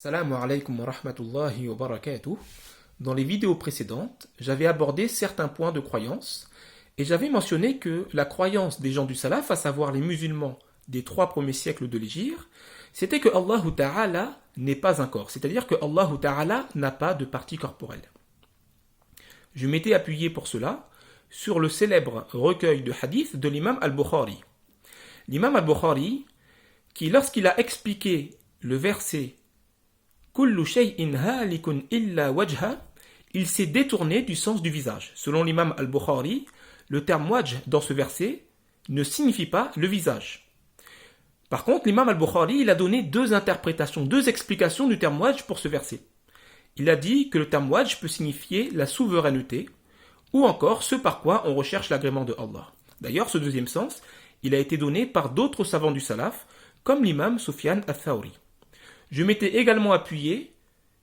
Salam alaykum wa rahmatullahi wa barakatuh. Dans les vidéos précédentes, j'avais abordé certains points de croyance et j'avais mentionné que la croyance des gens du Salaf, à savoir les musulmans des 3 premiers siècles de l'Hégire, c'était que Allah Ta'ala n'est pas un corps, c'est-à-dire que Allah Ta'ala n'a pas de partie corporelle. Je m'étais appuyé pour cela sur le célèbre recueil de hadith de l'imam al-Bukhari. L'imam al-Bukhari, qui lorsqu'il a expliqué le verset Kullu shay'in halikun illa wajha, il s'est détourné du sens du visage. Selon l'imam al-Bukhari, le terme wajh dans ce verset ne signifie pas le visage. Par contre, l'imam al-Bukhari, il a donné 2 interprétations, 2 explications du terme wajh pour ce verset. Il a dit que le terme wajh peut signifier la souveraineté, ou encore ce par quoi on recherche l'agrément de Allah. D'ailleurs, ce deuxième sens, il a été donné par d'autres savants du salaf, comme l'imam Sufyan al-Thawri. Je m'étais également appuyé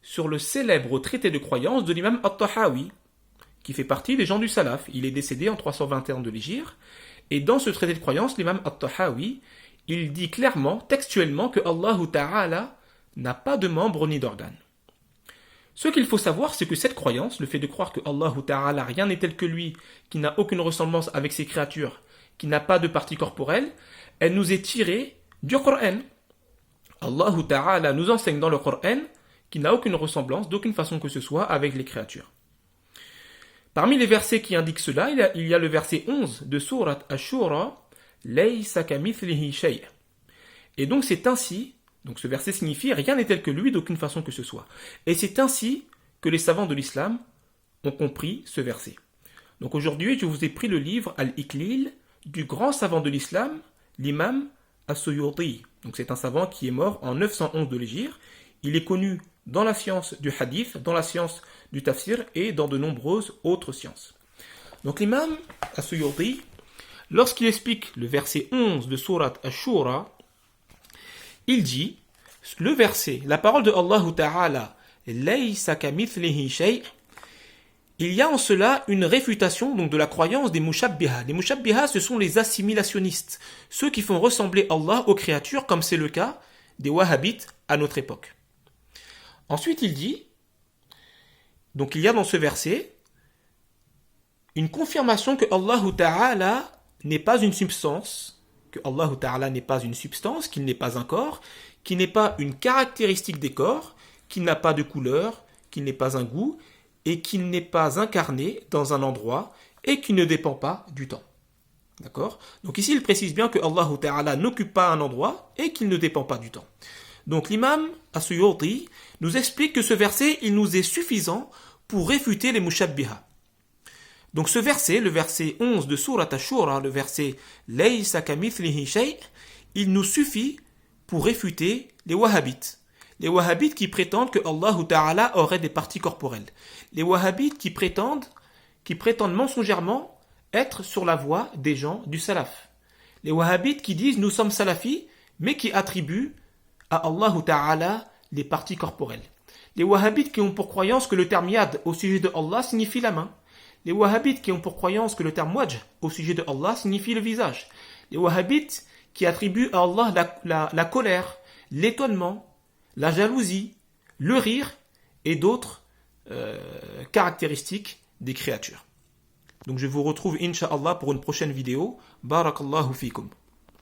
sur le célèbre traité de croyance de l'imam al-Tahawi, qui fait partie des gens du salaf. Il est décédé en 321 de l'Hégire, et dans ce traité de croyance, l'imam al-Tahawi, il dit clairement, textuellement, que Allah Ta'ala n'a pas de membres ni d'organes. Ce qu'il faut savoir, c'est que cette croyance, le fait de croire que Allah Ta'ala, rien n'est tel que lui, qui n'a aucune ressemblance avec ses créatures, qui n'a pas de partie corporelle, elle nous est tirée du Coran. Allah Ta'ala nous enseigne dans le Coran qu'il n'a aucune ressemblance, d'aucune façon que ce soit, avec les créatures. Parmi les versets qui indiquent cela, il y a le verset 11 de Surat Ash-Shura, Laysa kamithlihi shay'. Et donc c'est ainsi, donc ce verset signifie rien n'est tel que lui d'aucune façon que ce soit. Et c'est ainsi que les savants de l'islam ont compris ce verset. Donc aujourd'hui, je vous ai pris le livre Al-Iklil du grand savant de l'islam, l'imam As-Suyuti. Donc c'est un savant qui est mort en 911 de l'Hégire. Il est connu dans la science du hadith, dans la science du tafsir et dans de nombreuses autres sciences. Donc l'imam As-Suyuti, lorsqu'il explique le verset 11 de Surat Ash-Shura, il dit, le verset, la parole de Allah Ta'ala, Laysa kamithlihi shay', il y a en cela une réfutation donc de la croyance des mushabbiha. Les mushabbiha, ce sont les assimilationnistes, ceux qui font ressembler Allah aux créatures, comme c'est le cas des wahhabites à notre époque. Ensuite, il dit, donc il y a dans ce verset une confirmation que Allah Ta'ala n'est pas une substance, qu'il n'est pas un corps, qu'il n'est pas une caractéristique des corps, qu'il n'a pas de couleur, qu'il n'est pas un goût, et qu'il n'est pas incarné dans un endroit et qui ne dépend pas du temps. D'accord ? Donc ici, il précise bien que Allah Ta'ala n'occupe pas un endroit et qu'il ne dépend pas du temps. Donc l'imam As-Suyuti nous explique que ce verset, il nous est suffisant pour réfuter les mushabbiha. Donc ce verset, le verset 11 de Surat Ash-Shura, le verset Laysa kamithlihi shay', il nous suffit pour réfuter les wahhabites. Les wahhabites qui prétendent que Allah Ta'ala aurait des parties corporelles. Les wahhabites qui prétendent mensongèrement être sur la voie des gens du salaf. Les wahhabites qui disent nous sommes salafis, mais qui attribuent à Allah Ta'ala les parties corporelles. Les wahhabites qui ont pour croyance que le terme yad au sujet de Allah signifie la main. Les wahhabites qui ont pour croyance que le terme wajh au sujet de Allah signifie le visage. Les wahhabites qui attribuent à Allah la colère, l'étonnement, la jalousie, le rire et d'autres caractéristiques des créatures. Donc je vous retrouve incha'Allah pour une prochaine vidéo. Barakallahu fikum.